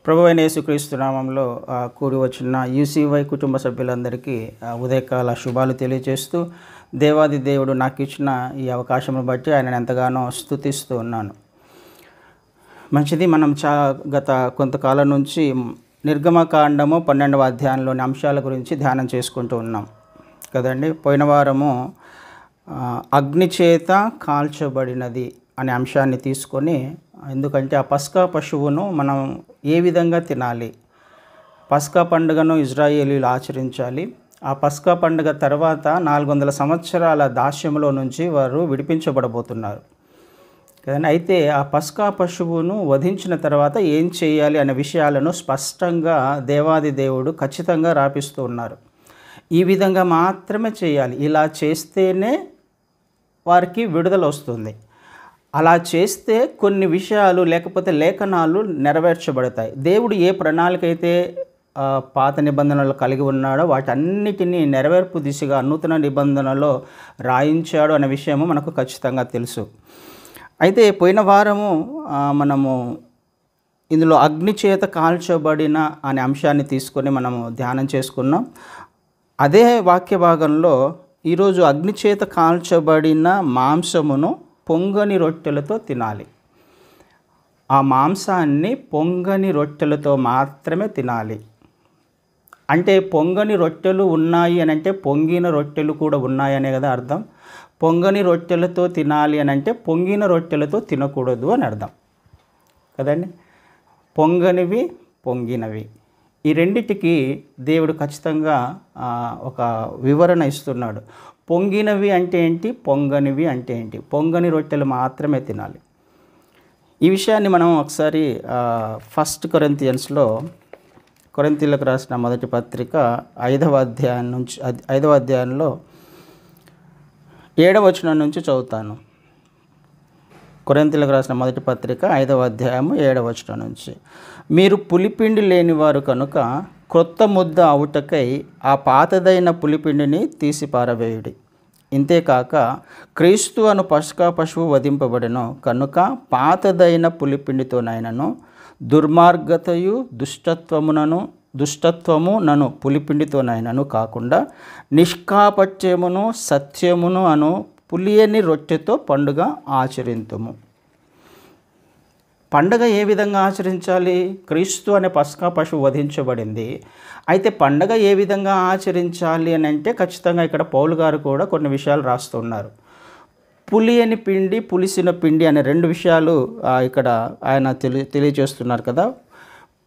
ప్రభువైన యేసుక్రీస్తు నామంలో కూడి వచ్చిన యూసీవై కుటుంబ సభ్యులందరికీ ఉదయకాల శుభాలు తెలియజేస్తూ దేవాది దేవుడు నాకు ఇచ్చిన ఈ అవకాశం బట్టి ఆయనను ఎంతగానో స్తుతిస్తూ ఉన్నాను. మంచిది. మనం గత కొంతకాలం నుంచి నిర్గమకాండము 12వ అధ్యాయంలోని అంశాల గురించి ధ్యానం చేసుకుంటూ ఉన్నాం కదండి. పోయిన వారము అగ్ని చేత కాల్చబడినది అనే అంశాన్ని తీసుకొని, ఎందుకంటే ఆ పస్కా పశువును మనం ఏ విధంగా తినాలి, పస్కా పండుగను ఇజ్రాయేలీలు ఆచరించాలి. ఆ పస్కా పండుగ తర్వాత 400 సంవత్సరాల దాస్యంలో నుంచి వారు విడిపించబడబోతున్నారు కదండి. అయితే ఆ పస్కా పశువును వధించిన తర్వాత ఏం చేయాలి అనే విషయాలను స్పష్టంగా దేవాది దేవుడు ఖచ్చితంగా రాపిస్తూ ఉన్నారు. ఈ విధంగా మాత్రమే చేయాలి, ఇలా చేస్తేనే వారికి విడుదల వస్తుంది. అలా చేస్తే కొన్ని విషయాలు లేకపోతే లేఖనాలు నెరవేర్చబడతాయి. దేవుడు ఏ ప్రణాళిక అయితే పాత నిబంధనలు కలిగి ఉన్నాడో వాటన్నిటినీ నెరవేర్పు దిశగా నూతన నిబంధనలో రాయించాడు అనే విషయము మనకు ఖచ్చితంగా తెలుసు. అయితే పోయిన వారము మనము ఇందులో అగ్ని చేత కాల్చబడిన అనే అంశాన్ని తీసుకొని మనము ధ్యానం చేసుకున్నాం. అదే వాక్య భాగంలో ఈరోజు అగ్ని చేత కాల్చబడిన మాంసమును పొంగని రొట్టెలతో తినాలి. ఆ మాంసాన్ని పొంగని రొట్టెలతో మాత్రమే తినాలి. అంటే పొంగని రొట్టెలు ఉన్నాయి అని అంటే పొంగిన రొట్టెలు కూడా ఉన్నాయనే కదా అర్థం. పొంగని రొట్టెలతో తినాలి అని అంటే పొంగిన రొట్టెలతో తినకూడదు అని అర్థం కదండి. పొంగనివి, పొంగినవి, ఈ రెండిటికి దేవుడు ఖచ్చితంగా ఒక వివరణ ఇస్తున్నాడు. పొంగినవి అంటే ఏంటి, పొంగనివి అంటే ఏంటి? పొంగని రొట్టెలు మాత్రమే తినాలి. ఈ విషయాన్ని మనం ఒకసారి 1 కొరింథియన్స్లో కొరింథీయులకు రాసిన మొదటి పత్రిక 5వ అధ్యాయంలో 7వ వచనం నుంచి చదువుతాను. కొరింథీయులకు రాసిన మొదటి పత్రిక 5వ అధ్యాయము 7వ వచనం నుంచి. మీరు పులిపిండి లేనివారు కనుక క్రొత్త ముద్ద అవుటకై ఆ పాతదైన పులిపిండిని తీసి పారవేయుడి. ఇంతేకాక క్రీస్తు అను పస్కా పశువు వధింపబడెను కనుక పాతదైన పులిపిండితోనైనను దుర్మార్గతయు దుష్టత్వము నను పులిపిండితోనైనను కాకుండా నిష్కాపట్యమును సత్యమును అను పులియని రొట్టెతో పండుగ ఆచరింతుము. పండగ ఏ విధంగా ఆచరించాలి? క్రీస్తు అనే పస్కా పశువు వధించబడింది. అయితే పండగ ఏ విధంగా ఆచరించాలి అని అంటే ఖచ్చితంగా ఇక్కడ పౌలు గారు కూడా కొన్ని విషయాలు రాస్తున్నారు. పులియని పిండి, పులిసిన పిండి అనే 2 విషయాలు ఇక్కడ ఆయన తెలియజేస్తున్నారు కదా.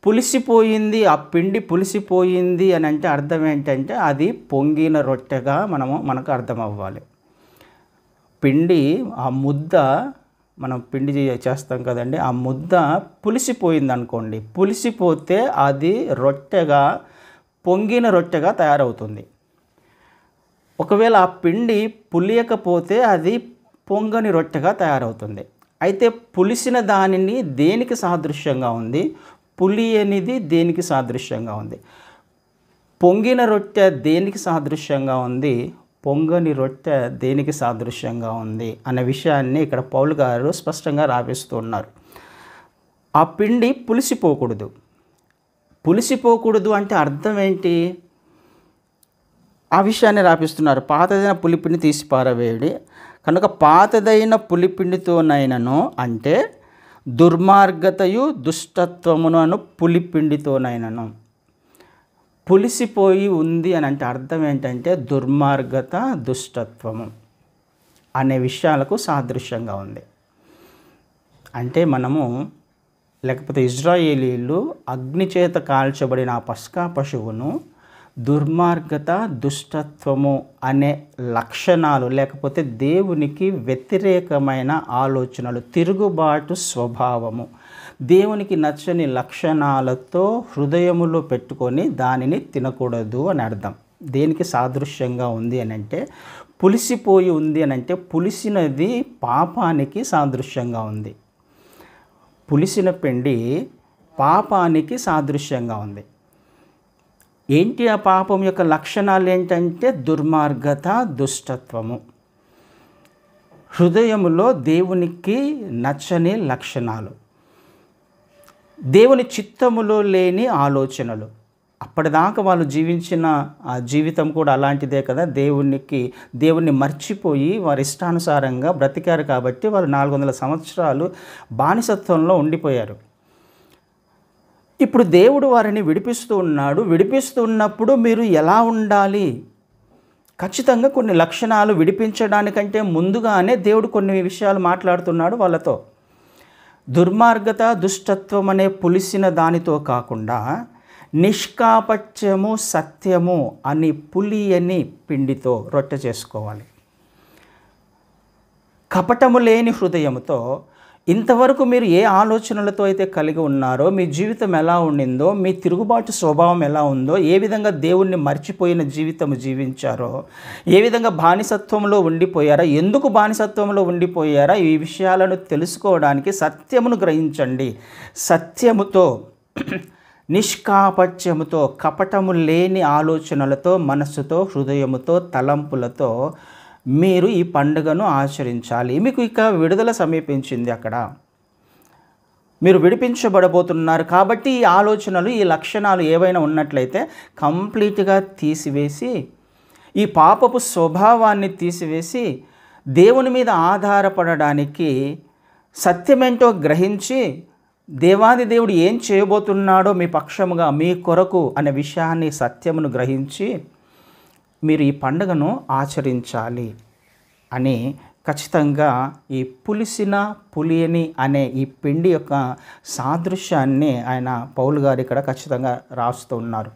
పులిసిపోయింది, ఆ పిండి పులిసిపోయింది అని అంటే అర్థం ఏంటంటే అది పొంగిన రొట్టెగా మనకు అర్థం అవ్వాలి. పిండి, ఆ ముద్ద, మనం పిండి చేస్తాం కదండి, ఆ ముద్ద పులిసిపోయింది అనుకోండి, పులిసిపోతే అది రొట్టెగా, పొంగిన రొట్టెగా తయారవుతుంది. ఒకవేళ ఆ పిండి పులియకపోతే అది పొంగని రొట్టెగా తయారవుతుంది. అయితే పులిసిన దానిని దేనికి సాదృశ్యంగా ఉంది, పులియనిది దేనికి సాదృశ్యంగా ఉంది? పొంగిన రొట్టె దేనికి సాదృశ్యంగా ఉంది, పొంగని రొట్టె దేనికి సాదృశ్యంగా ఉంది అనే విషయాన్ని ఇక్కడ పౌలు గారు స్పష్టంగా రాపిస్తూ ఉన్నారు. ఆ పిండి పులిసిపోకూడదు. పులిసిపోకూడదు అంటే అర్థం ఏంటి? ఆ విషయాన్ని రాపిస్తున్నారు. పాతదైన పులిపిండి తీసి పారవేయడి కనుక పాతదైన పులిపిండితోనైనను అంటే దుర్మార్గతయు దుష్టత్వమును అను పులిపిండితోనైనను. పులిసిపోయి ఉంది అని అంటే అర్థం ఏంటంటే దుర్మార్గత, దుష్టత్వము అనే విషయాలకు సాదృశ్యంగా ఉంది. అంటే మనము లేకపోతే ఇజ్రాయేలీలు అగ్ని చేత కాల్చబడిన ఆ పస్కా పశువును దుర్మార్గత, దుష్టత్వము అనే లక్షణాలు లేకపోతే దేవునికి వ్యతిరేకమైన ఆలోచనలు, తిరుగుబాటు స్వభావము, దేవునికి నచ్చని లక్షణాలతో హృదయములో పెట్టుకొని దానిని తినకూడదు అని అర్థం. దేనికి సాదృశ్యంగా ఉంది అని అంటే పులిసిపోయి ఉంది అని అంటే పులిసినది పాపానికి సాదృశ్యంగా ఉంది. పులిసిన పిండి పాపానికి సాదృశ్యంగా ఉంది. ఏంటి ఆ పాపం యొక్క లక్షణాలు ఏంటంటే దుర్మార్గత, దుష్టత్వము. హృదయములో దేవునికి నచ్చని లక్షణాలు. దేవుని చిత్తములో లేని ఆలోచనలు. అప్పటిదాకా వాళ్ళు జీవించిన ఆ జీవితం కూడా అలాంటిదే కదా. దేవుణ్ణి మర్చిపోయి వారి ఇష్టానుసారంగా బ్రతికారు కాబట్టి వాళ్ళు 400 సంవత్సరాలు బానిసత్వంలో ఉండిపోయారు. ఇప్పుడు దేవుడు వారిని విడిపిస్తూ ఉన్నాడు. విడిపిస్తూ ఉన్నప్పుడు మీరు ఎలా ఉండాలి? ఖచ్చితంగా కొన్ని లక్షణాలు, విడిపించడానికంటే ముందుగానే దేవుడు కొన్ని విషయాలు మాట్లాడుతున్నాడు వాళ్ళతో. దుర్మార్గత, దుష్టత్వం అనే పులిసిన దానితో కాకుండా నిష్కాపట్యము, సత్యము అని పులియని పిండితో రొట్టె చేసుకోవాలి. కపటము లేని హృదయముతో, ఇంతవరకు మీరు ఏ ఆలోచనలతో అయితే కలిగి ఉన్నారో, మీ జీవితం ఎలా ఉండిందో, మీ తిరుగుబాటు స్వభావం ఎలా ఉందో, ఏ విధంగా దేవుణ్ణి మర్చిపోయిన జీవితం జీవించారో, ఏ విధంగా బానిసత్వంలో ఉండిపోయారో, ఎందుకు బానిసత్వంలో ఉండిపోయారో, ఈ విషయాలను తెలుసుకోవడానికి సత్యమును గ్రహించండి. సత్యముతో, నిష్కాపట్యముతో, కపటము లేని ఆలోచనలతో, మనస్సుతో, హృదయముతో, తలంపులతో మీరు ఈ పండుగను ఆచరించాలి. మీకు ఇక విడుదల సమీపించింది. అక్కడ మీరు విడిపించబడబోతున్నారు కాబట్టి ఈ ఆలోచనలు, ఈ లక్షణాలు ఏవైనా ఉన్నట్లయితే కంప్లీట్గా తీసివేసి, ఈ పాపపు స్వభావాన్ని తీసివేసి, దేవుని మీద ఆధారపడడానికి సత్యమేంటో గ్రహించి, దేవాది దేవుడు ఏం చేయబోతున్నాడో మీ పక్షముగా, మీ కొరకు అనే విషయాన్ని, సత్యమును గ్రహించి మీరు ఈ పండుగను ఆచరించాలి అని ఖచ్చితంగా ఈ పులియని అనే ఈ పిండి యొక్క సాదృశ్యాన్ని పౌలు గారు ఇక్కడ ఖచ్చితంగా రాస్తూ ఉన్నారు.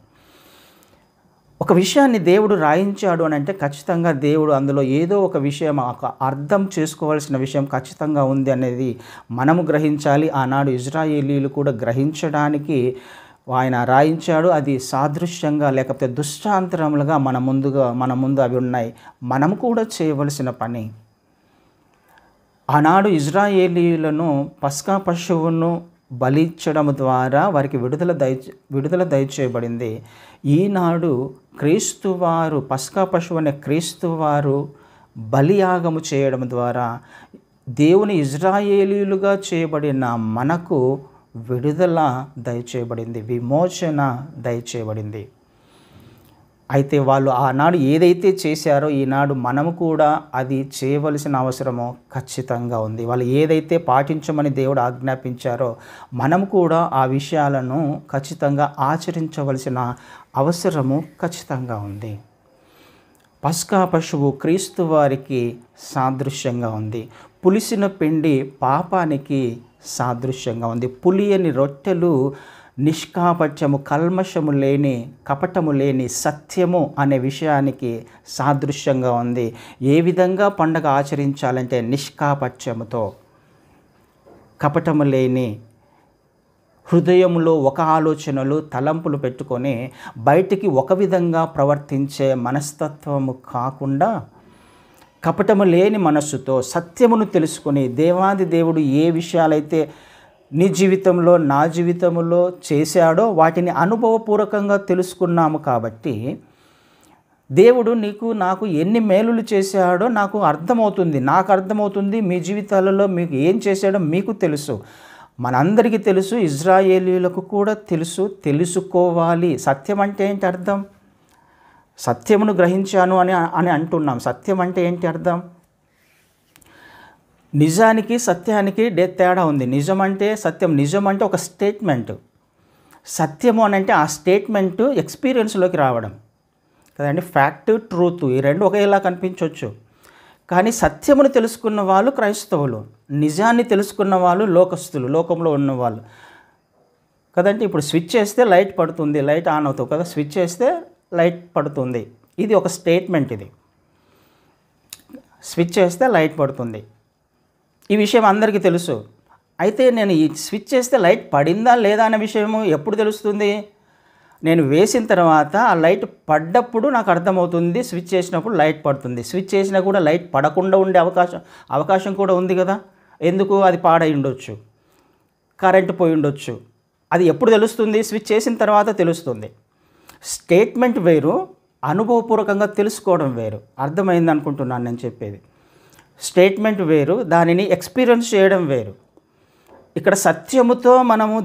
ఒక విషయాన్ని దేవుడు రాయించాడు అని అంటే ఖచ్చితంగా దేవుడు అందులో ఏదో ఒక విషయం, ఒక అర్థం చేసుకోవాల్సిన విషయం ఖచ్చితంగా ఉంది అనేది మనము గ్రహించాలి. ఆనాడు ఇజ్రాయేలీలు కూడా గ్రహించడానికి ఆయన రాయించాడు. అది సాదృశ్యంగా లేకపోతే దృష్టాంతరములుగా మన ముందు అవి ఉన్నాయి. మనము కూడా చేయవలసిన పని. ఆనాడు ఇజ్రాయేలీయులను పస్కా పశువును బలిచ్చడం ద్వారా వారికి విడుదల దయచేయబడింది. ఈనాడు క్రీస్తువారు, పస్కా పశువు అనే క్రీస్తువారు బలియాగము చేయడం ద్వారా దేవుని ఇజ్రాయేలీయులుగా చేయబడిన మనకు విడుదల దయచేయబడింది, విమోచన దయచేయబడింది. అయితే వాళ్ళు ఆనాడు ఏదైతే చేశారో ఈనాడు మనము కూడా అది చేయవలసిన అవసరము ఖచ్చితంగా ఉంది. వాళ్ళు ఏదైతే పాటించమని దేవుడు ఆజ్ఞాపించారో మనము కూడా ఆ విషయాలను ఖచ్చితంగా ఆచరించవలసిన అవసరము ఖచ్చితంగా ఉంది. పస్కా పశువు క్రీస్తు వారికి సాదృశ్యంగా ఉంది. పులిసిన పిండి పాపానికి సాదృశ్యంగా ఉంది. పులియని రొట్టెలు నిష్కాపట్యము, కల్మషము లేని, కపటము లేని సత్యము అనే విషయానికి సాదృశ్యంగా ఉంది. ఏ విధంగా పండగ ఆచరించాలంటే నిష్కాపట్యముతో, కపటము లేని హృదయములో ఒక ఆలోచనలు, తలంపులు పెట్టుకొని బయటికి ఒక విధంగా ప్రవర్తించే మనస్తత్వము కాకుండా కపటము లేని మనస్సుతో సత్యమును తెలుసుకొని, దేవాది దేవుడు ఏ విషయాలైతే నీ జీవితంలో, నా జీవితంలో చేశాడో వాటిని అనుభవపూర్వకంగా తెలుసుకున్నాము కాబట్టి దేవుడు నీకు, నాకు ఎన్ని మేలులు చేశాడో నాకు అర్థమవుతుంది. మీ జీవితాలలో మీకు ఏం చేశాడో మీకు తెలుసు, మనందరికీ తెలుసు, ఇజ్రాయేలీయులకు కూడా తెలుసుకోవాలి. సత్యం అంటే ఏంటి అర్థం? సత్యమును గ్రహించాను అని అంటున్నాం. సత్యం అంటే ఏంటి అర్థం? నిజానికి సత్యానికి తేడా ఉంది. నిజం అంటే సత్యం, నిజం అంటే ఒక స్టేట్మెంట్. సత్యము అని అంటే ఆ స్టేట్మెంట్ ఎక్స్పీరియన్స్లోకి రావడం కదండి. ఫ్యాక్ట్, ట్రూత్ ఈ రెండు ఒకేలా కనిపించవచ్చు. కానీ సత్యమును తెలుసుకున్న వాళ్ళు క్రైస్తవులు, నిజాన్ని తెలుసుకున్న వాళ్ళు లోకస్తులు, లోకంలో ఉన్నవాళ్ళు కదండి. ఇప్పుడు స్విచ్ చేస్తే లైట్ పడుతుంది, లైట్ ఆన్ అవుతుంది కదా, స్విచ్ చేస్తే లైట్ పడుతుంది. ఇది ఒక స్టేట్మెంట్. ఇది స్విచ్ చేస్తే లైట్ పడుతుంది, ఈ విషయం అందరికీ తెలుసు. అయితే నేను ఈ స్విచ్ చేస్తే లైట్ పడిందా లేదా అనే విషయము ఎప్పుడు తెలుస్తుంది? నేను వేసిన తర్వాత ఆ లైట్ పడ్డప్పుడు నాకు అర్థమవుతుంది. స్విచ్ చేసినప్పుడు లైట్ పడుతుంది. స్విచ్ చేసినా కూడా లైట్ పడకుండా ఉండే అవకాశం కూడా ఉంది కదా. ఎందుకు? అది పాడై ఉండొచ్చు, కరెంటు పోయి ఉండొచ్చు. అది ఎప్పుడు తెలుస్తుంది? స్విచ్ చేసిన తర్వాత తెలుస్తుంది. స్టేట్మెంట్ వేరు, అనుభవపూర్వకంగా తెలుసుకోవడం వేరు. అర్థమైంది అనుకుంటున్నాను నేను చెప్పేది. స్టేట్మెంట్ వేరు, దానిని ఎక్స్పీరియన్స్ చేయడం వేరు. ఇక్కడ సత్యముతో మనము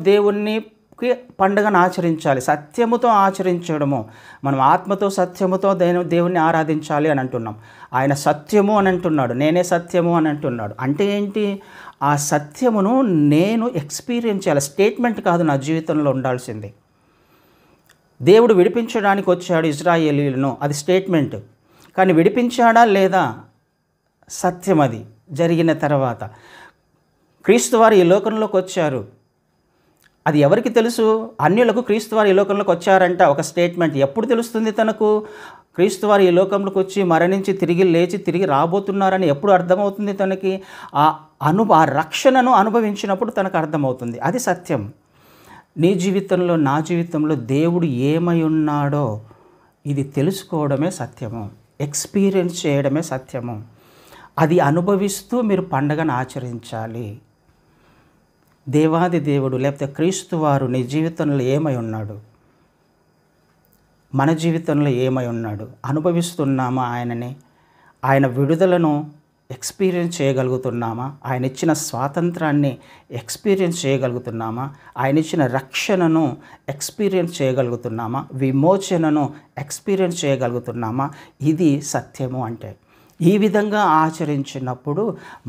పండుగను ఆచరించాలి. సత్యముతో ఆచరించడము, మనం ఆత్మతో సత్యముతో దేవుణ్ణి ఆరాధించాలి అని అంటున్నాం. ఆయన సత్యము అని అంటున్నాడు, నేనే సత్యము అని అంటున్నాడు. అంటే ఏంటి? ఆ సత్యమును నేను ఎక్స్పీరియన్స్ చేయాలి. స్టేట్మెంట్ కాదు నా జీవితంలో ఉండాల్సింది. దేవుడు విడిపించడానికి వచ్చాడు ఇశ్రాయేలీయులను, అది స్టేట్మెంట్. కానీ విడిపించాడా లేదా? సత్యం. అది జరిగిన తర్వాత క్రీస్తు వారు ఈ లోకంలోకి వచ్చారు. అది ఎవరికి తెలుసు? అన్యులకు క్రీస్తు వారు ఈ లోకంలోకి వచ్చారంట ఒక స్టేట్మెంట్. ఎప్పుడు తెలుస్తుంది తనకు? క్రీస్తు వారు ఈ లోకంలోకి వచ్చి మరణించి తిరిగి లేచి తిరిగి రాబోతున్నారని ఎప్పుడు అర్థమవుతుంది తనకి? ఆ రక్షణను అనుభవించినప్పుడు తనకు అర్థమవుతుంది. అది సత్యం. నీ జీవితంలో, నా జీవితంలో దేవుడు ఏమై ఉన్నాడో ఇది తెలుసుకోవడమే సత్యము, ఎక్స్పీరియన్స్ చేయడమే సత్యము. అది అనుభవిస్తూ మీరు పండగను ఆచరించాలి. దేవాది దేవుడు లేకపోతే క్రీస్తు వారు నీ జీవితంలో ఏమై ఉన్నాడు? మన జీవితంలో ఏమై ఉన్నాడు? అనుభవిస్తున్నామా ఆయనని? ఆయన విడుదలను ఎక్స్పీరియన్స్ చేయగలుగుతున్నామా? ఆయన ఇచ్చిన స్వాతంత్రాన్ని ఎక్స్పీరియన్స్ చేయగలుగుతున్నామా? ఆయన ఇచ్చిన రక్షణను ఎక్స్పీరియన్స్ చేయగలుగుతున్నామా? విమోచనను ఎక్స్పీరియన్స్ చేయగలుగుతున్నామా? ఇది సత్యము అంటే. ఈ విధంగా ఆచరించినప్పుడు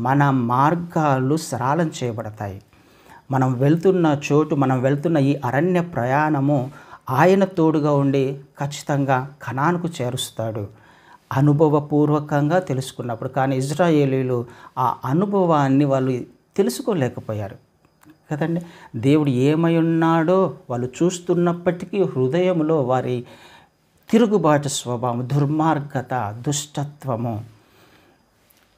మన మార్గాలు సరళం చేయబడతాయి. మనం వెళ్తున్న చోటు, మనం వెళ్తున్న ఈ అరణ్య ప్రయాణము ఆయన తోడుగా ఉండి ఖచ్చితంగా కనానుకు చేరుస్తాడు, అనుభవపూర్వకంగా తెలుసుకున్నప్పుడు. కానీ ఇశ్రాయేలీయులు ఆ అనుభవాన్ని వాళ్ళు తెలుసుకోలేకపోయారు కదండి. దేవుడు ఏమై ఉన్నాడో వాళ్ళు చూస్తున్నప్పటికీ హృదయంలో వారి తిరుగుబాటు స్వభావం, దుర్మార్గత, దుష్టత్వము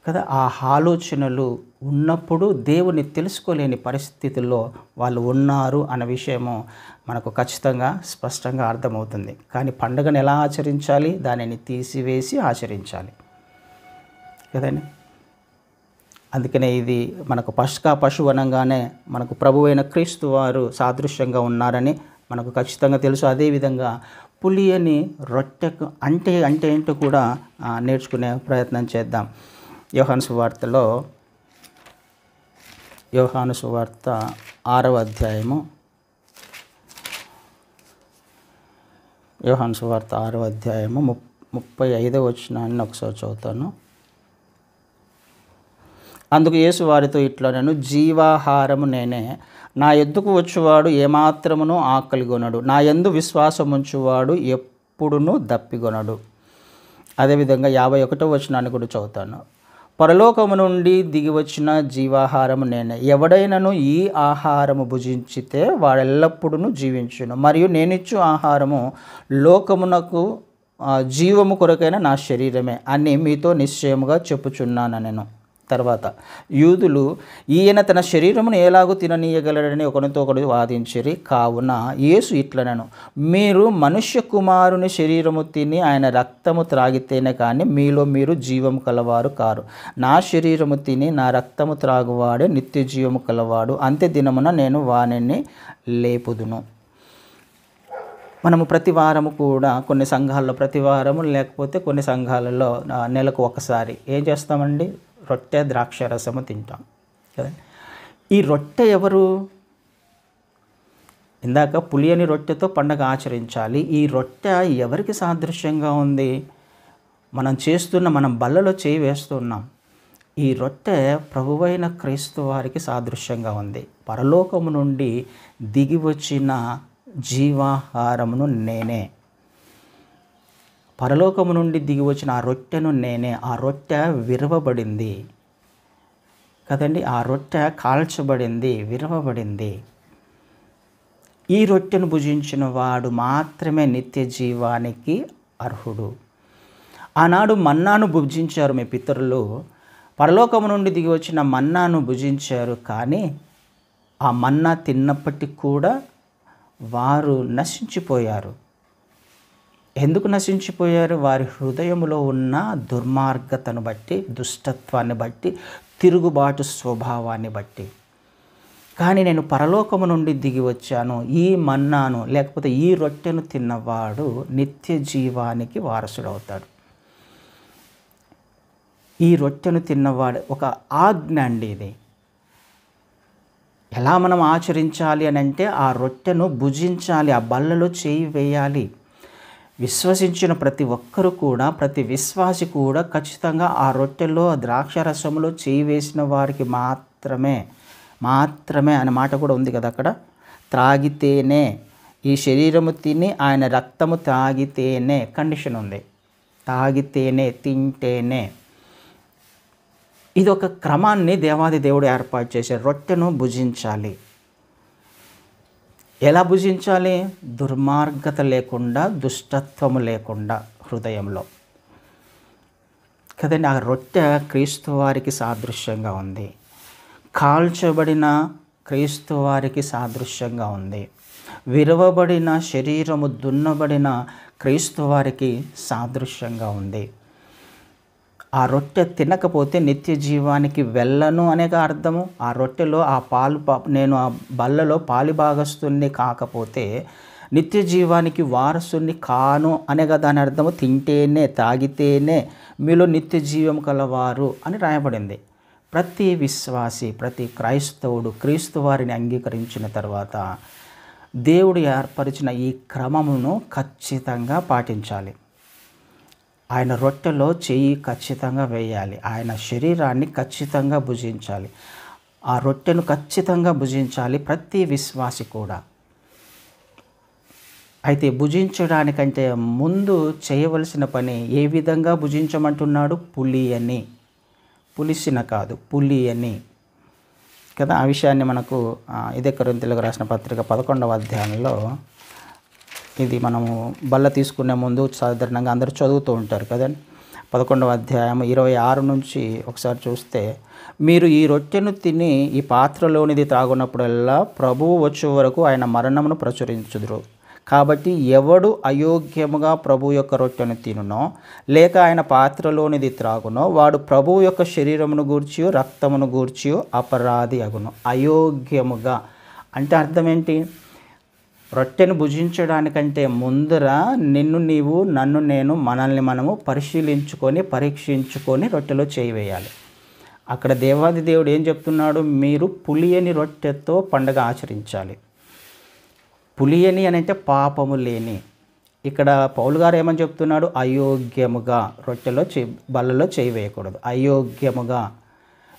కదా, ఆ ఆలోచనలు ఉన్నప్పుడు దేవుని తెలుసుకోలేని పరిస్థితుల్లో వాళ్ళు ఉన్నారు అన్న విషయము మనకు ఖచ్చితంగా స్పష్టంగా అర్థమవుతుంది. కానీ పండుగను ఎలా ఆచరించాలి? దానిని తీసివేసి ఆచరించాలి కదండి. అందుకనే ఇది మనకు పస్కా పశువు అనగానే మనకు ప్రభువైన క్రీస్తు వారు సాదృశ్యంగా ఉన్నారని మనకు ఖచ్చితంగా తెలుసు. అదేవిధంగా పులియని రొట్టెకు అంటే ఏంటో కూడా నేర్చుకునే ప్రయత్నం చేద్దాం. యోహాను సువార్త 6వ అధ్యాయము, యోహాను సువార్త 6వ అధ్యాయము 35వ వచనాన్ని ఒకసారి చదువుతాను. అందుకు యేసు వారితో ఇట్లా, నేను జీవాహారము నేనే, నా యొద్దకు వచ్చువాడు ఏమాత్రమును ఆకలిగొనడు, నా యందు విశ్వాసముంచువాడు ఎప్పుడునూ దప్పిగొనడు. అదేవిధంగా 51వ వచనాన్ని కూడా చదువుతాను. పరలోకము నుండి దిగి వచ్చిన జీవాహారము నేనే, ఎవడైనను ఈ ఆహారము భుజించితే వాడెల్లప్పుడూ జీవించును, మరియు నేనిచ్చు ఆహారము లోకమునకు జీవము కొరకైన నా శరీరమే అని మీతో నిశ్చయముగా చెప్పుచున్నాను నేను. తర్వాత యూదులు ఈయన తన శరీరమును ఎలాగూ తిననీయగలడని ఒకరితో ఒకడు వాదించిరి. కావున యేసు ఇట్లనెను, మీరు మనుష్య కుమారుని శరీరము తిని ఆయన రక్తము త్రాగితేనే కానీ మీలో మీరు జీవము కలవారు కారు. నా శరీరము తిని నా రక్తము త్రాగువాడే నిత్య జీవము కలవాడు, అంత్య దినమున నేను వానిని లేపుదును. మనము ప్రతి వారము కూడా కొన్ని సంఘాల్లో ప్రతి వారము లేకపోతే కొన్ని సంఘాలలో నెలకు ఒకసారి ఏం చేస్తామండి? రొట్టె ద్రాక్ష రసము తింటాం కదా. ఈ రొట్టె ఎవరు? ఇందాక పులియని రొట్టెతో పండగ ఆచరించాలి. ఈ రొట్టె ఎవరికి సాదృశ్యంగా ఉంది? మనం బల్లలో చేయి వేస్తున్నాం. ఈ రొట్టె ప్రభువైన క్రీస్తు వారికి సాదృశ్యంగా ఉంది. పరలోకము నుండి దిగి వచ్చిన జీవాహారమును నేనే, పరలోకము నుండి దిగి వచ్చిన ఆ రొట్టెను నేనే. ఆ రొట్టె విరవబడింది కదండి, ఆ రొట్టె కాల్చబడింది, విరవబడింది. ఈ రొట్టెను భుజించిన వాడు మాత్రమే నిత్య జీవానికి అర్హుడు. ఆనాడు మన్నాను భుజించారు మీ పితరులు, పరలోకము నుండి దిగి వచ్చిన మన్నాను భుజించారు. కానీ ఆ మన్నా తిన్నప్పటికీ కూడా వారు నశించిపోయారు. ఎందుకు నశించిపోయారు? వారి హృదయంలో ఉన్న దుర్మార్గతను బట్టి, దుష్టత్వాన్ని బట్టి, తిరుగుబాటు స్వభావాన్ని బట్టి. కానీ నేను పరలోకము నుండి దిగి వచ్చాను, ఈ మన్నాను లేకపోతే ఈ రొట్టెను తిన్నవాడు నిత్య జీవానికి వారసుడవుతాడు. ఈ రొట్టెను తిన్నవాడు ఒక ఆజ్ఞ అండి. ఇది ఎలా మనం ఆచరించాలి అని అంటే ఆ రొట్టెను భుజించాలి, ఆ బల్లలో చేయి వేయాలి. విశ్వసించిన ప్రతి ఒక్కరు కూడా, ప్రతి విశ్వాసి కూడా ఖచ్చితంగా ఆ రొట్టెలో ద్రాక్షారసంలో చేయి వేసిన వారికి మాత్రమే అనే మాట కూడా ఉంది కదా అక్కడ. త్రాగితేనే, ఈ శరీరము తిని ఆయన రక్తము తాగితేనే కండిషన్ ఉంది. తాగితేనే, తింటేనే. ఇది ఒక క్రమాన్ని దేవాది దేవుడు ఏర్పాటు చేశారు. రొట్టెను భుజించాలి. ఎలా భుజించాలి? దుర్మార్గత లేకుండా, దుష్టత్వము లేకుండా హృదయంలో కదండి. ఆ రొట్టె క్రీస్తు వారికి సాదృశ్యంగా ఉంది. కాల్చబడిన క్రీస్తు వారికి సాదృశ్యంగా ఉంది. విరవబడిన శరీరము, దున్నబడిన క్రీస్తు వారికి సాదృశ్యంగా ఉంది. ఆ రొట్టె తినకపోతే నిత్య జీవానికి వెళ్ళను అనేక అర్థము. ఆ రొట్టెలో ఆ నేను ఆ బల్లలో పాలిభాగస్తుని కాకపోతే నిత్య జీవానికి వారసుని కాను అనేగా దాని అర్థము. తింటేనే, తాగితేనే మీలో నిత్య జీవం కలవారు అని రాయబడింది. ప్రతి విశ్వాసి, ప్రతి క్రైస్తవుడు క్రీస్తు వారిని అంగీకరించిన తర్వాత దేవుడు ఏర్పరిచిన ఈ క్రమమును ఖచ్చితంగా పాటించాలి. ఆయన రొట్టెలో చెయ్యి ఖచ్చితంగా వేయాలి. ఆయన శరీరాన్ని ఖచ్చితంగా భుజించాలి. ఆ రొట్టెను ఖచ్చితంగా భుజించాలి ప్రతి విశ్వాసి కూడా. అయితే భుజించడానికంటే ముందు చేయవలసిన పని ఏ విధంగా భుజించమంటున్నాడు? పులియని, పులిసిన కాదు, పులియని కదా. ఆ విషయాన్ని మనకు ఇదే కొరింథీయులకు రాసిన పత్రిక 11వ అధ్యాయంలో, ఇది మనము బల్ల తీసుకునే ముందు సాధారణంగా అందరూ చదువుతూ ఉంటారు కదండి. 11వ అధ్యాయం 26 నుంచి ఒకసారి చూస్తే, మీరు ఈ రొట్టెను తిని ఈ పాత్రలోనిది త్రాగునప్పుడల్లా ప్రభువు వచ్చే వరకు ఆయన మరణమును ప్రచురించుదురు. కాబట్టి ఎవడు అయోగ్యముగా ప్రభువు యొక్క రొట్టెను తినునో లేక ఆయన పాత్రలోనిది త్రాగునో వాడు ప్రభువు యొక్క శరీరమును గూర్చియో రక్తమును గూర్చియో అపరాధి అగును. అయోగ్యముగా అంటే అర్థం ఏంటి? రొట్టెను భుజించడానికంటే ముందర నిన్ను నీవు, నన్ను నేను, మనల్ని మనము పరిశీలించుకొని, పరీక్షించుకొని రొట్టెలో చేయి వేయాలి. అక్కడ దేవాది దేవుడు ఏం చెప్తున్నాడు? మీరు పులియని రొట్టెతో పండగ ఆచరించాలి. పులియని అని అంటే పాపము లేని. ఇక్కడ పౌలు గారు ఏమని చెప్తున్నాడు? అయోగ్యముగా రొట్టెలో బల్లలో చేయి వేయకూడదు. అయోగ్యముగా,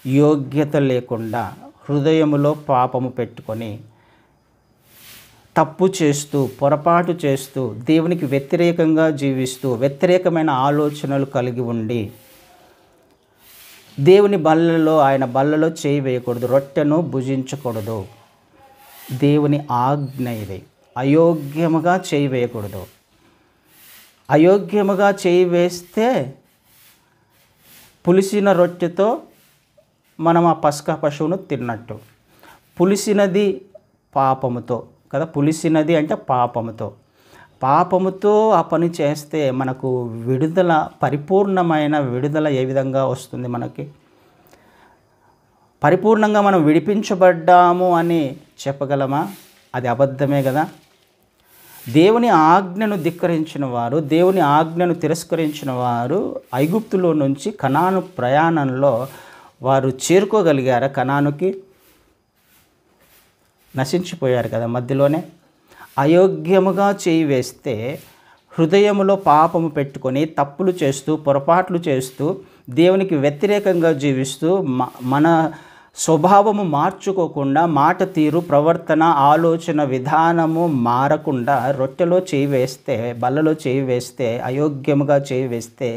యోగ్యత లేకుండా, హృదయములో పాపము పెట్టుకొని, తప్పు చేస్తూ, పొరపాటు చేస్తూ, దేవునికి వ్యతిరేకంగా జీవిస్తూ, వ్యతిరేకమైన ఆలోచనలు కలిగి ఉండి దేవుని బల్లలో, ఆయన బల్లలో చేయి వేయకూడదు, రొట్టెను భుజించకూడదు. దేవుని ఆజ్ఞ ఇది. అయోగ్యముగా చేయి వేయకూడదు. అయోగ్యముగా చేయి వేస్తే పులిసిన రొట్టెతో మనం ఆ పస్కా పశువును తిన్నట్టు. పులిసినది పాపముతో కదా. పులిసినది అంటే పాపముతో ఆ పని చేస్తే మనకు విడుదల, పరిపూర్ణమైన విడుదల ఏ విధంగా వస్తుంది? మనకి పరిపూర్ణంగా మనం విడిపించబడ్డాము అని చెప్పగలమా? అది అబద్ధమే కదా. దేవుని ఆజ్ఞను ధిక్కరించిన వారు, దేవుని ఆజ్ఞను తిరస్కరించిన వారు ఐగుప్తులో నుంచి కనాను ప్రయాణంలో వారు చేరుకోగలిగారా? కనానుకి నశించిపోయారు కదా మధ్యలోనే. అయోగ్యముగా చేయి వేస్తే, హృదయములో పాపము పెట్టుకొని తప్పులు చేస్తూ, పొరపాట్లు చేస్తూ, దేవునికి వ్యతిరేకంగా జీవిస్తూ, మన స్వభావము మార్చుకోకుండా, మాట తీరు, ప్రవర్తన, ఆలోచన విధానము మారకుండా రొట్టెలో చేయి వేస్తే, బల్లలో చేయి వేస్తే, అయోగ్యముగా చేయి వేస్తే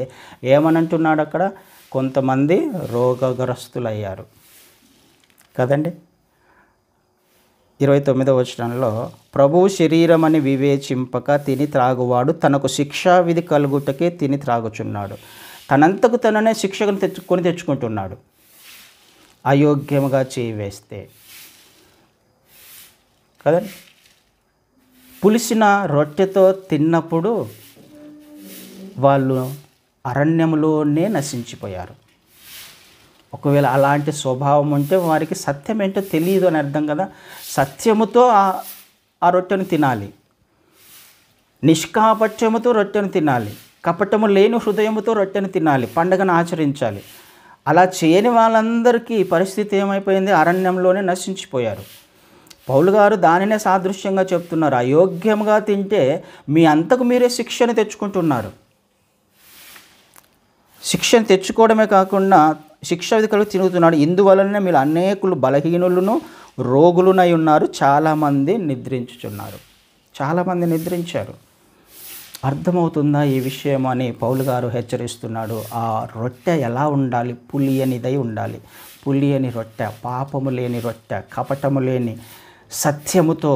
ఏమనంటున్నాడు అక్కడ? కొంతమంది రోగగ్రస్తులయ్యారు కదండి. 29వ వచనంలో, ప్రభువు శరీరమని వివేచింపక తిని త్రాగువాడు తనకు శిక్షా విధి కలుగుటకే తిని త్రాగుచున్నాడు. తనంతకు తననే శిక్షను తెచ్చుకుంటున్నాడు అయోగ్యముగా చేయి వేస్తే కదండి. పులిసిన రొట్టెతో తిన్నప్పుడు వాళ్ళు అరణ్యంలోనే నశించిపోయారు. ఒకవేళ అలాంటి స్వభావం ఉంటే వారికి సత్యం ఏంటో తెలియదు అని అర్థం కదా. సత్యముతో ఆ రొట్టెను తినాలి, నిష్కాపట్యముతో రొట్టెను తినాలి, కపటము లేని హృదయముతో రొట్టెను తినాలి, పండగను ఆచరించాలి. అలా చేయని వాళ్ళందరికీ పరిస్థితి ఏమైపోయింది? అరణ్యంలోనే నశించిపోయారు. పౌలు గారు దానినే సాదృశ్యంగా చెప్తున్నారు. అయోగ్యంగా తింటే మీ అంతకు మీరే శిక్షను తెచ్చుకుంటున్నారు. శిక్షను తెచ్చుకోవడమే కాకుండా శిక్ష విధికలు తిరుగుతున్నాడు. ఇందువలనే మీరు అనేకులు బలహీనులను రోగులునై ఉన్నారు, చాలామంది నిద్రించుచున్నారు. చాలామంది నిద్రించారు. అర్థమవుతుందా ఈ విషయం అని పౌలు గారు హెచ్చరిస్తున్నాడు. ఆ రొట్టె ఎలా ఉండాలి? పులియనిదై ఉండాలి. పులియని రొట్టె, పాపము లేని రొట్టె, కపటము లేని సత్యముతో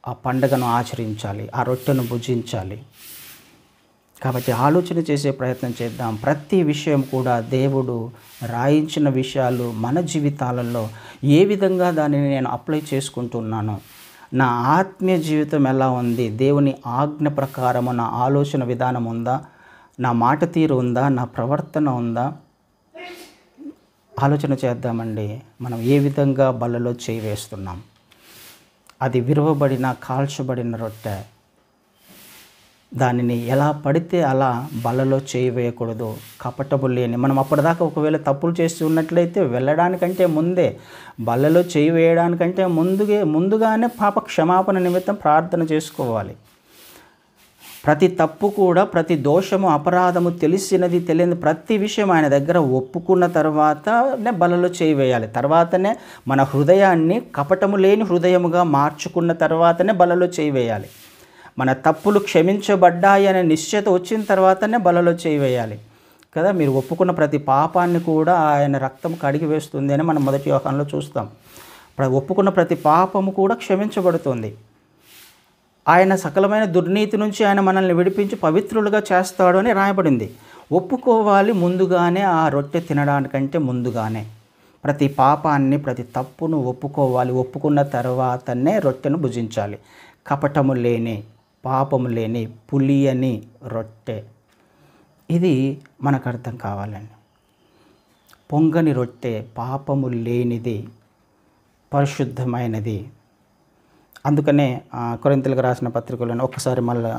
ఆ పండుగను ఆచరించాలి, ఆ రొట్టెను భుజించాలి. కాబట్టి ఆలోచన చేసే ప్రయత్నం చేద్దాం. ప్రతి విషయం కూడా దేవుడు రాయించిన విషయాలు మన జీవితాలలో ఏ విధంగా దానిని నేను అప్లై చేసుకుంటున్నాను, నా ఆత్మీయ జీవితం ఎలా ఉంది, దేవుని ఆజ్ఞ ప్రకారము నా ఆలోచన విధానం ఉందా, నా మాట తీరు ఉందా, నా ప్రవర్తన ఉందా, ఆలోచన చేద్దామండి. మనం ఏ విధంగా బలలో చేయి వేస్తున్నాం. అది విరవబడిన కాల్చబడిన రొట్టె, దానిని ఎలా పడితే అలా బలలో చేయి వేయకూడదు. కపటము లేని, మనం అప్పటిదాకా ఒకవేళ తప్పులు చేసి ఉన్నట్లయితే వెళ్ళడానికంటే ముందే, బలలో చేయి వేయడానికంటే ముందుగానే పాప క్షమాపణ నిమిత్తం ప్రార్థన చేసుకోవాలి. ప్రతి తప్పు కూడా, ప్రతి దోషము, అపరాధము, తెలిసినది తెలియని ప్రతి విషయం ఆయన దగ్గర ఒప్పుకున్న తర్వాతనే బలలో చేయి వేయాలి. తర్వాతనే మన హృదయాన్ని కపటము లేని హృదయముగా మార్చుకున్న తర్వాతనే బలలో చేయి వేయాలి. మన తప్పులు క్షమించబడ్డాయి అనే నిశ్చయత వచ్చిన తర్వాతనే బలలో చేయి వేయాలి కదా. మీరు ఒప్పుకున్న ప్రతి పాపాన్ని కూడా ఆయన రక్తం కడిగి వేస్తుంది అని మనం మొదటి యోహానులో చూస్తాం. ఒప్పుకున్న ప్రతి పాపము కూడా క్షమించబడుతుంది. ఆయన సకలమైన దుర్నీతి నుంచి ఆయన మనల్ని విడిపించి పవిత్రులుగా చేస్తాడు అని రాయబడింది. ఒప్పుకోవాలి ముందుగానే, ఆ రొట్టె తినడానికంటే ముందుగానే ప్రతి పాపాన్ని, ప్రతి తప్పును ఒప్పుకోవాలి. ఒప్పుకున్న తర్వాతనే రొట్టెను భుజించాలి. కపటము లేని, పాపము లేని, పులియని రొట్టె, ఇది మనకు అర్థం కావాలండి. పొంగని రొట్టె, పాపము లేనిది, పరిశుద్ధమైనది. అందుకనే కొరింథీయులకు రాసిన పత్రికలను ఒకసారి మళ్ళీ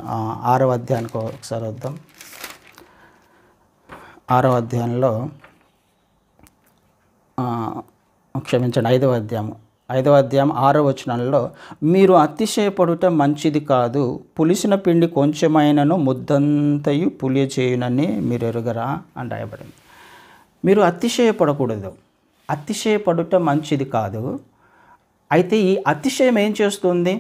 6వ అధ్యాయానికి ఒకసారి వద్దాం. 6వ అధ్యాయంలో క్షమించండి 5వ అధ్యాయం 6వ వచనంలో, మీరు అతిశయపడుట మంచిది కాదు, పులిసిన పిండి కొంచెమైనను ముద్దంతయు పులియ చేయునని మీరు ఎరుగరా అని రాయబడింది. మీరు అతిశయపడకూడదు. అతిశయపడుట మంచిది కాదు. అయితే ఈ అతిశయం ఏం చేస్తుంది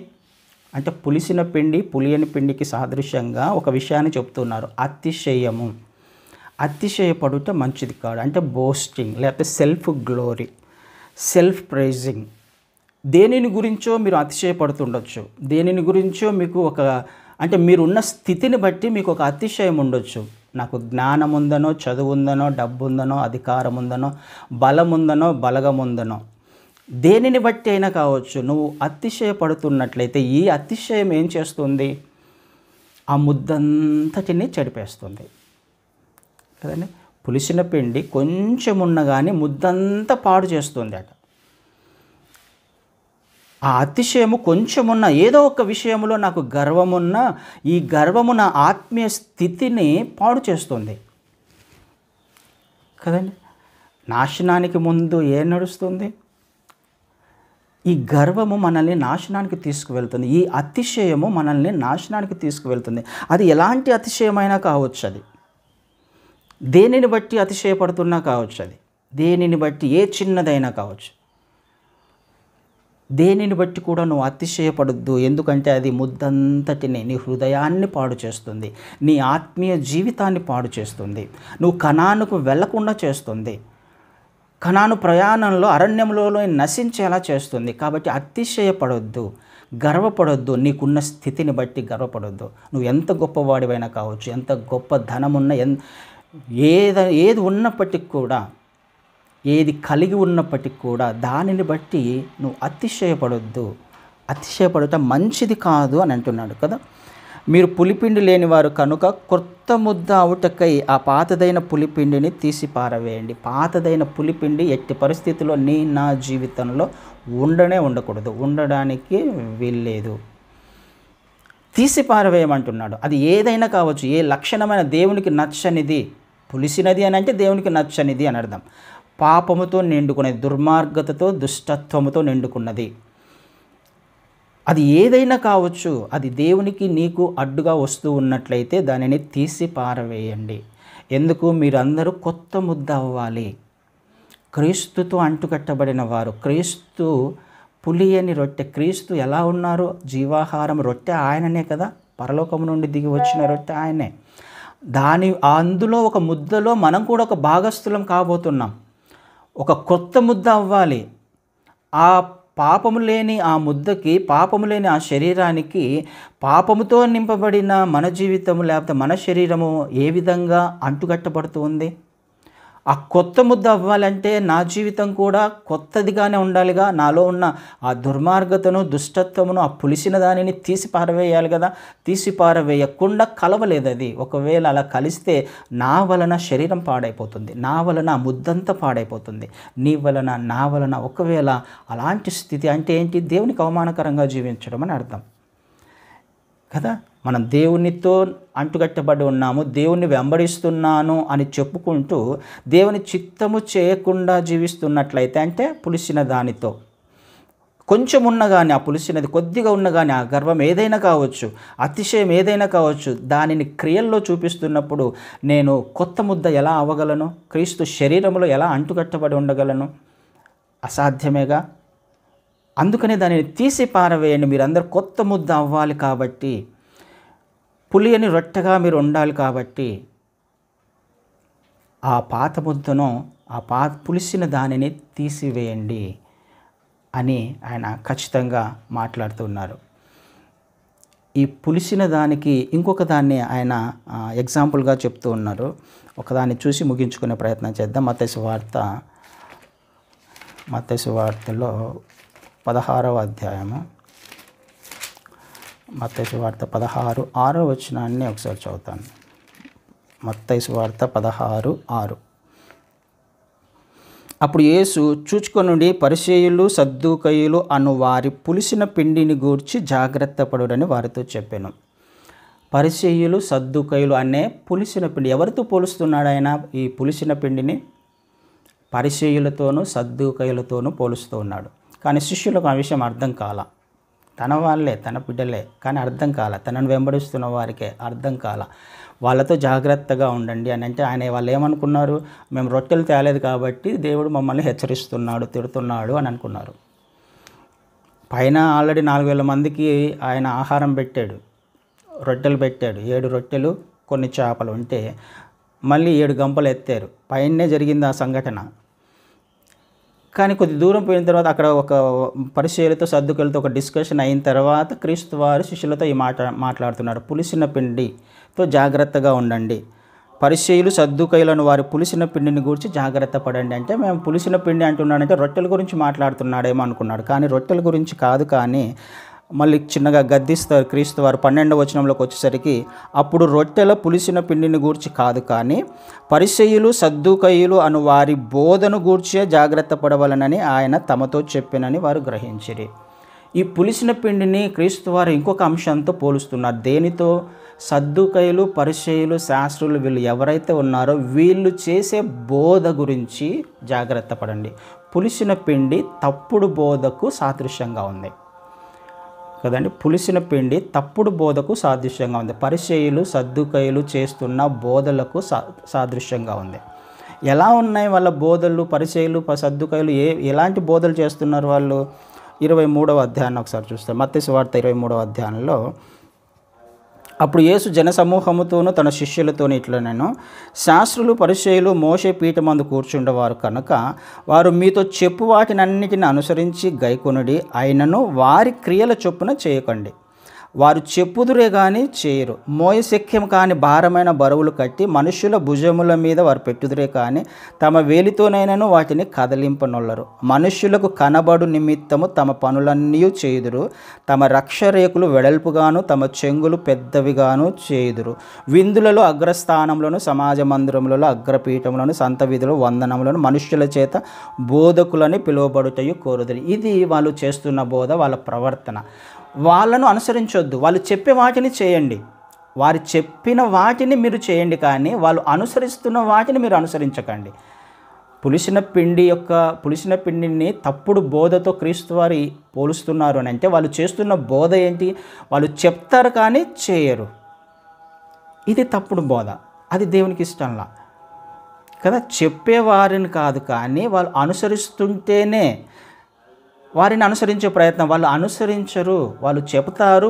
అంటే, పులిసిన పిండి పులియని పిండికి సాదృశ్యంగా ఒక విషయాన్ని చెప్తున్నారు. అతిశయము, అతిశయపడుట మంచిది కాదు అంటే బోస్టింగ్, లేకపోతే సెల్ఫ్ గ్లోరీ, సెల్ఫ్ ప్రైజింగ్. దేనిని గురించో మీరు అతిశయపడుతుండొచ్చు. దేనిని గురించో మీకు అంటే మీరున్న స్థితిని బట్టి మీకు ఒక అతిశయం ఉండొచ్చు. నాకు జ్ఞానం ఉందనో, చదువు ఉందనో, డబ్బు ఉందనో, అధికారం ఉందనో, బలం ఉందనో, బలగం ఉందనో, దేనిని బట్టి అయినా కావచ్చు. నువ్వు అతిశయపడుతున్నట్లయితే ఈ అతిశయం ఏం చేస్తుంది? ఆ ముద్దంతటిని చెడిపేస్తుంది కదండి. పులిసిన పిండి కొంచెం ఉన్న కానీ ముద్దంతా పాడు చేస్తుంది అట. ఆ అతిశయము కొంచెమున్న, ఏదో ఒక విషయంలో నాకు గర్వమున్నా, ఈ గర్వము నా ఆత్మీయ స్థితిని పాడు చేస్తుంది కదండి. నాశనానికి ముందు ఏం నడుస్తుంది? ఈ గర్వము మనల్ని నాశనానికి తీసుకువెళ్తుంది. ఈ అతిశయము మనల్ని నాశనానికి తీసుకువెళ్తుంది. అది ఎలాంటి అతిశయమైనా కావచ్చు. అది దేనిని బట్టి అతిశయపడుతున్నా కావచ్చు. అది దేనిని బట్టి, ఏ చిన్నదైనా కావచ్చు. దేనిని బట్టి కూడా నువ్వు అతిశయపడద్దు. ఎందుకంటే అది ముద్దంతటిని, నీ హృదయాన్ని పాడు చేస్తుంది, నీ ఆత్మీయ జీవితాన్ని పాడు చేస్తుంది, నువ్వు కనానుకు వెళ్లకుండా చేస్తుంది, కనాను ప్రయాణంలో అరణ్యంలో నశించేలా చేస్తుంది. కాబట్టి అతిశయపడొద్దు, గర్వపడొద్దు. నీకున్న స్థితిని బట్టి గర్వపడొద్దు. నువ్వు ఎంత గొప్పవాడివైనా కావచ్చు, ఎంత గొప్ప ధనమున్న, ఏది ఉన్నప్పటికి కూడా, ఏది కలిగి ఉన్నప్పటికి కూడా దానిని బట్టి నువ్వు అతిశయపడొద్దు. అతిశయపడట మంచిది కాదు అని అంటున్నాడు కదా. మీరు పులిపిండి లేనివారు కనుక కొత్త ముద్ద అవుటకై ఆ పాతదైన పులిపిండిని తీసి పారవేయండి. పాతదైన పులిపిండి ఎట్టి పరిస్థితుల్లో నా జీవితంలో ఉండకూడదు, ఉండడానికి వీల్లేదు. తీసి పారవేయమంటున్నాడు. అది ఏదైనా కావచ్చు. ఏ లక్షణమైన దేవునికి నచ్చనిది, పులిసినది అని అంటే దేవునికి నచ్చనిది అని అర్థం. పాపముతో నిండుకున్నది, దుర్మార్గతతో, దుష్టత్వముతో నిండుకున్నది. అది ఏదైనా కావచ్చు, అది దేవునికి నీకు అడ్డుగా వస్తూ ఉన్నట్లయితే దానిని తీసి పారవేయండి. ఎందుకు? మీరందరూ కొత్త ముద్ద అవ్వాలి. క్రీస్తుతో అంటుకట్టబడిన వారు. క్రీస్తు పులియని రొట్టె. క్రీస్తు ఎలా ఉన్నారు? జీవాహారం రొట్టె ఆయననే కదా, పరలోకం నుండి దిగి వచ్చిన రొట్టె ఆయనే. అందులో ఒక ముద్దలో మనం కూడా ఒక భాగస్థులం కాబోతున్నాం. ఒక కొత్త ముద్ద అవ్వాలి. ఆ పాపము లేని ఆ ముద్దకి, పాపము లేని ఆ శరీరానికి, పాపముతో నింపబడిన మన జీవితము లేకపోతే మన శరీరము ఏ విధంగా అంటుకట్టబడుతూ ఉంది? ఆ కొత్త ముద్ద అవ్వాలంటే నా జీవితం కూడా కొత్తదిగానే ఉండాలిగా. నాలో ఉన్న ఆ దుర్మార్గతను, దుష్టత్వమును, ఆ పులిసిన దానిని తీసి పారవేయాలి కదా. తీసి పారవేయకుండా కలవలేదు అది. ఒకవేళ అలా కలిస్తే నా వలన శరీరం పాడైపోతుంది, నా వలన ముద్దంతా పాడైపోతుంది. నీ వలన, నా వలన. ఒకవేళ అలాంటి స్థితి అంటే ఏంటి? దేవునికి అవమానకరంగా జీవించడం అని అర్థం కదా. మనం దేవునితో అంటుకట్టబడి ఉన్నాము, దేవుణ్ణి వెంబడిస్తున్నాను అని చెప్పుకుంటూ దేవుని చిత్తము చేయకుండా జీవిస్తున్నట్లయితే, అంటే పులిసిన దానితో కొంచెం ఉన్న కానీ, ఆ పులిసినది కొద్దిగా ఉన్న కానీ, ఆ గర్వం ఏదైనా కావచ్చు, అతిశయం ఏదైనా కావచ్చు, దానిని క్రియల్లో చూపిస్తున్నప్పుడు నేను కొత్త ముద్ద ఎలా అవ్వగలను? క్రీస్తు శరీరంలో ఎలా అంటుకట్టబడి ఉండగలను? అసాధ్యమేగా. అందుకనే దానిని తీసి పారవేయండి. మీరందరూ కొత్త ముద్ద అవ్వాలి కాబట్టి, పులియని రొట్టెగా మీరు ఉండాలి కాబట్టి, ఆ పాత ముద్దను, ఆ పులిసిన దానిని తీసివేయండి అని ఆయన ఖచ్చితంగా మాట్లాడుతున్నారు. ఈ పులిసిన దానికి ఇంకొక దాన్ని ఆయన ఎగ్జాంపుల్గా చెప్తూ ఉన్నారు. ఒకదాన్ని చూసి ముగించుకునే ప్రయత్నం చేద్దాం. మత్తయి సువార్తలో 16వ అధ్యాయము, మత్తయి సువార్త 16:6 వచనాన్ని ఒకసారి చదువుతాను. మత్తయి సువార్త 16:6. అప్పుడు యేసు చూచుకొనుండి పరిసయ్యులు సద్దూకయ్యులు అను వారి పులిసిన పిండిని గూర్చి జాగ్రత్త పడుడని వారితో చెప్పాను. పరిసయ్యులు సద్దూకయ్యులు అనే పులిసిన పిండి. ఎవరితో పోలుస్తున్నాడు ఆయన ఈ పులిసిన పిండిని? పరిసయ్యులతోనూ సద్దూకయ్యులతోనూ పోలుస్తూ ఉన్నాడు. కానీ శిష్యులకు ఆ విషయం అర్థం కాల. తన వాళ్ళే, తన బిడ్డలే, కానీ అర్థం కాల. తనను వెంబడిస్తున్న వారికే అర్థం కాల. వాళ్ళతో జాగ్రత్తగా ఉండండి అని అంటే వాళ్ళు ఏమనుకున్నారు? మేము రొట్టెలు తేలేదు కాబట్టి దేవుడు మమ్మల్ని హెచ్చరిస్తున్నాడు, తిడుతున్నాడు అని అనుకున్నారు. పైన ఆల్రెడీ 4,000 మందికి ఆయన ఆహారం పెట్టాడు, రొట్టెలు పెట్టాడు. 7 రొట్టెలు కొన్ని చేపలు ఉంటే మళ్ళీ 7 గంపలు ఎత్తారు. పైనే జరిగింది ఆ సంఘటన. కానీ కొద్ది దూరం పోయిన తర్వాత అక్కడ ఒక పరిచయులతో సద్దుకలతో ఒక డిస్కషన్ అయిన తర్వాత క్రీస్తు వారు శిష్యులతో ఈ మాట్లాడుతున్నారు. పులిసిన పిండితో జాగ్రత్తగా ఉండండి. పరిచయులు సద్దుకయ్యులను వారి పులిసిన పిండిని గురించి జాగ్రత్త పడండి అంటే, మేము పులిసిన పిండి అంటున్నాడంటే రొట్టెల గురించి మాట్లాడుతున్నాడేమో అనుకున్నాడు. కానీ రొట్టెల గురించి కాదు. కానీ మళ్ళీ చిన్నగా గద్దిస్తారు క్రీస్తు వారు 12వ వచనంలోకి వచ్చేసరికి, అప్పుడు రొట్టెల పులిసిన పిండిని గూర్చి కాదు కానీ పరిసయ్యులు సద్దూకయ్యులు అను వారి బోధను గూర్చే జాగ్రత్త పడవలనని ఆయన తమతో చెప్పినని వారు గ్రహించిరి. ఈ పులిసిన పిండిని క్రీస్తు వారు ఇంకొక అంశంతో పోలుస్తున్నారు. దేనితో? సద్దూకయ్యులు, పరిసయ్యులు, శాస్త్రులు వీళ్ళు ఎవరైతే ఉన్నారో వీళ్ళు చేసే బోధ గురించి జాగ్రత్త పడండి. పులిసిన పిండి తప్పుడు బోధకు సాదృశ్యంగా ఉంది కదండి. పులిసిన పిండి తప్పుడు బోధకు సాదృశ్యంగా ఉంది. పరిసయ్యులు, సద్దూకయ్యులు చేస్తున్న బోధలకు సాదృశ్యంగా ఉంది. ఎలా ఉన్నాయి వాళ్ళ బోధలు? పరిసయ్యులు, సద్దూకయ్యులు ఎలాంటి బోధలు చేస్తున్నారు వాళ్ళు? 23వ అధ్యాయాన్ని ఒకసారి చూస్తాం. మత్తయి సువార్త 23వ అధ్యాయంలో, అప్పుడు యేసు జనసమూహముతోనూ తన శిష్యులతోని ఇట్లనెను, శాస్త్రులు పరిసయ్యులు మోషే పీఠమందు కూర్చుండేవారు కనుక వారు మీతో చెప్పు వాటినన్నిటిని అనుసరించి గైకొనుడి, అయినను వారి క్రియల చొప్పున చేయకండి. వారు చెప్పుదురే కానీ చేయరు. మోయశక్యం కాని భారమైన బరువులు కట్టి మనుష్యుల భుజముల మీద వారు పెట్టుదురే కానీ తమ వేలితోనైనను వాటిని కదలింపనొల్లరు. మనుష్యులకు కనబడు నిమిత్తము తమ పనులన్నీ చేయుదురు. తమ రక్షరేకులు వెడల్పుగాను తమ చెంగులు పెద్దవిగాను చేయుదురు. విందులలో అగ్రస్థానంలోను సమాజ మందిరములలో అగ్రపీఠములను సంత వీధులు వందనములను మనుష్యుల చేత బోధకులని పిలువబడుటయు కోరుదురు. ఇది వాళ్ళు చేస్తున్న బోధ, వాళ్ళ ప్రవర్తన. వాళ్ళను అనుసరించొద్దు. వాళ్ళు చెప్పే వాటిని చేయండి. వారు చెప్పిన వాటిని మీరు చేయండి, కానీ వాళ్ళు అనుసరిస్తున్న వాటిని మీరు అనుసరించకండి. పులిసిన పిండిని తప్పుడు బోధతో క్రీస్తు వారి పోలుస్తున్నారు అని అంటే వాళ్ళు చేస్తున్న బోధ ఏంటి? వాళ్ళు చెప్తారు కానీ చేయరు. ఇది తప్పుడు బోధ, అది దేవునికి ఇష్టంలా కదా. చెప్పేవారిని కాదు కానీ వాళ్ళు అనుసరిస్తుంటేనే వారిని అనుసరించే ప్రయత్నం. వాళ్ళు అనుసరించరు, వాళ్ళు చెప్తారు,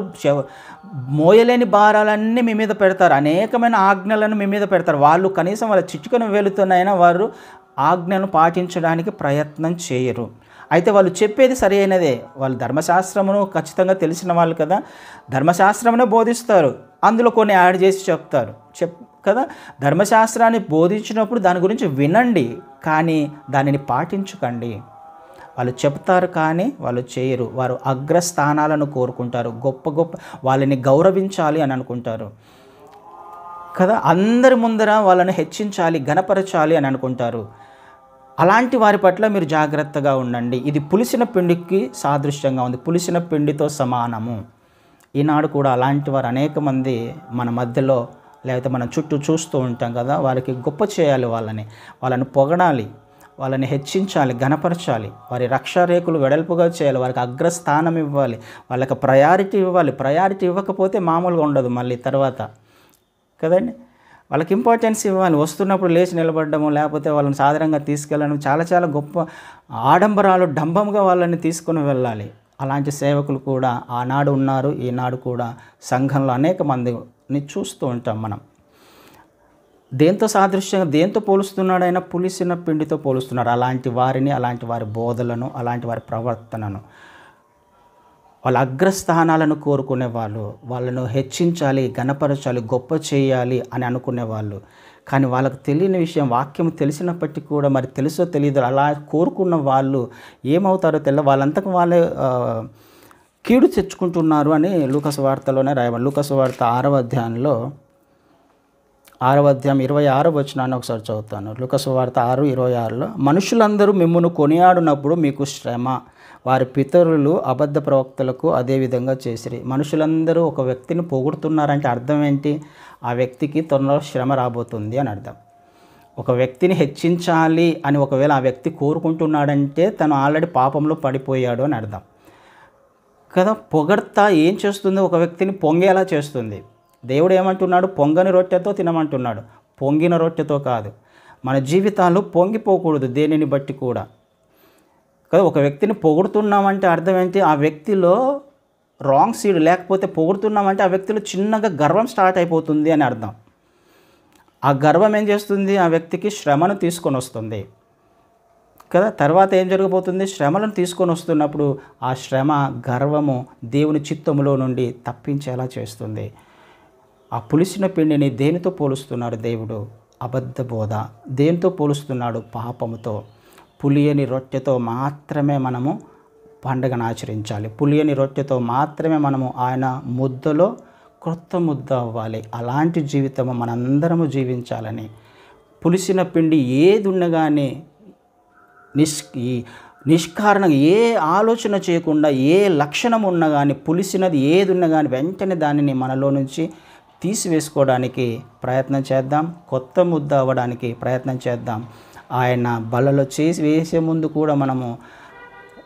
మోయలేని భారాలన్నీ మీ మీద పెడతారు, అనేకమైన ఆజ్ఞలను మీ మీద పెడతారు. వాళ్ళు కనీసం వాళ్ళ చిటికెన వేలుతోనైనా వారు ఆజ్ఞను పాటించడానికి ప్రయత్నం చేయరు. అయితే వాళ్ళు చెప్పేది సరి అయినదే. వాళ్ళు ధర్మశాస్త్రమును ఖచ్చితంగా తెలిసిన వాళ్ళు కదా, ధర్మశాస్త్రమునే బోధిస్తారు, అందులో కొన్ని యాడ్ చేసి చెప్తారు కదా. ధర్మశాస్త్రాన్ని బోధించినప్పుడు దాని గురించి వినండి, కానీ దానిని పాటించకండి. వాళ్ళు చెప్తారు కానీ వాళ్ళు చేయరు. వారు అగ్రస్థానాలను కోరుకుంటారు, గొప్ప వాళ్ళని గౌరవించాలి అని అనుకుంటారు కదా. అందరి ముందర వాళ్ళని హెచ్చించాలి, ఘనపరచాలి అని అనుకుంటారు. అలాంటి వారి పట్ల మీరు జాగ్రత్తగా ఉండండి. ఇది పులిసిన పిండికి సాదృశ్యంగా ఉంది, పులిసిన పిండితో సమానము. ఈనాడు కూడా అలాంటి వారు అనేక మంది మన మధ్యలో లేకపోతే మన చుట్టూ చూస్తూ ఉంటాం కదా. వాళ్ళకి గొప్ప చేయాలి, వాళ్ళని పొగడాలి, వాళ్ళని హెచ్చించాలి, ఘనపరచాలి, వారి రక్షారేకులు వెడల్పుగా చేయాలి, వారికి అగ్రస్థానం ఇవ్వాలి, వాళ్ళకి ప్రయారిటీ ఇవ్వాలి. ప్రయారిటీ ఇవ్వకపోతే మామూలుగా ఉండదు మళ్ళీ తర్వాత కదండి. వాళ్ళకి ఇంపార్టెన్స్ ఇవ్వాలి. వస్తున్నప్పుడు లేచి నిలబడము, లేకపోతే వాళ్ళని సాధారణంగా తీసుకెళ్ళడం, చాలా గొప్ప ఆడంబరాలు డంబంగా వాళ్ళని తీసుకుని వెళ్ళాలి. అలాంటి సేవకులు కూడా ఆనాడు ఉన్నారు, ఈనాడు కూడా సంఘంలో అనేక మందిని చూస్తూ ఉంటాం మనం. దేంతో సాదృశ్యంగా, దేంతో పోలుస్తున్నాడు ఆయన? పులిసిన పిండితో పోలుస్తున్నాడు. అలాంటి వారిని, అలాంటి వారి బోధలను, అలాంటి వారి ప్రవర్తనను, వాళ్ళ అగ్రస్థానాలను కోరుకునేవాళ్ళు, వాళ్ళను హెచ్చించాలి, ఘనపరచాలి, గొప్ప చేయాలి అని అనుకునేవాళ్ళు. కానీ వాళ్ళకు తెలియని విషయం, వాక్యం తెలిసినప్పటికీ కూడా మరి తెలుసో తెలియదు అలా కోరుకున్న వాళ్ళు ఏమవుతారో వాళ్ళంతకు వాళ్ళే కీడు తెచ్చుకుంటున్నారు అని లూకా సువార్తలోనే రాయబడి. లూకా సువార్త 6వ అధ్యాయంలో 6వ అధ్యాయం 26వ వచనాన్ని ఒకసారి చదువుతాను. లూకా సువార్త 6:26లో, మనుషులందరూ మిమ్మును కొనియాడునప్పుడు మీకు శ్రమ, వారి పితరులు అబద్ధ ప్రవక్తలకు అదేవిధంగా చేసిరి. మనుషులందరూ ఒక వ్యక్తిని పొగుడుతున్నారంటే అర్థం ఏంటి? ఆ వ్యక్తికి త్వరలో శ్రమ రాబోతుంది అని అర్థం. ఒక వ్యక్తిని హెచ్చించాలి అని ఒకవేళ ఆ వ్యక్తి కోరుకుంటున్నాడంటే తను ఆల్రెడీ పాపంలో పడిపోయాడు అని అర్థం కదా. పొగడ్తా ఏం చేస్తుంది? ఒక వ్యక్తిని పొంగేలా చేస్తుంది. దేవుడు ఏమంటున్నాడు? పొంగని రొట్టెతో తినమంటున్నాడు, పొంగిన రొట్టెతో కాదు. మన జీవితాలు పొంగిపోకూడదు దేనిని బట్టి కూడా కదా. ఒక వ్యక్తిని పొగుడుతున్నామంటే అర్థం ఏంటి? ఆ వ్యక్తిలో రాంగ్ సీడ్, లేకపోతే పొగుడుతున్నామంటే ఆ వ్యక్తిలో చిన్నగా గర్వం స్టార్ట్ అయిపోతుంది అని అర్థం. ఆ గర్వం ఏం చేస్తుంది? ఆ వ్యక్తికి శ్రమను తీసుకొని వస్తుంది కదా. తర్వాత ఏం జరగబోతుంది? శ్రమలను తీసుకొని వస్తున్నప్పుడు ఆ శ్రమ, గర్వము దేవుని చిత్తములో నుండి తప్పించేలా చేస్తుంది. ఆ పులిసిన పిండిని దేనితో పోలుస్తున్నాడు దేవుడు? అబద్ధ బోధ. దేనితో పోలుస్తున్నాడు? పాపముతో. పులియని రొట్టెతో మాత్రమే మనము పండుగను ఆచరించాలి. పులియని రొట్టెతో మాత్రమే మనము ఆయన ముద్దలో క్రొత్త ముద్ద అవ్వాలి. అలాంటి జీవితము మనందరము జీవించాలని. పులిసిన పిండి ఏది ఉండగానే నిష్కారణంగా ఏ ఆలోచన చేయకుండా, ఏ లక్షణం ఉన్నా కానీ, పులిసినది ఏది ఉన్నా కానీ వెంటనే దానిని మనలో నుంచి తీసివేసుకోవడానికి ప్రయత్నం చేద్దాం. కొత్త ముద్ద అవ్వడానికి ప్రయత్నం చేద్దాం. ఆయన బలలో వేసే ముందు కూడా మనము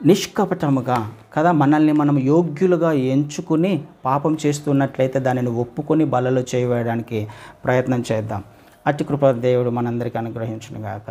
నిష్కపటముగా కదా, మనల్ని మనం యోగ్యులుగా ఎంచుకుని పాపం చేస్తున్నట్లయితే దానిని ఒప్పుకొని బలలో చేయడానికి ప్రయత్నం చేద్దాం. అట్టి కృప దేవుడు మనందరికీ అనుగ్రహించును గాక.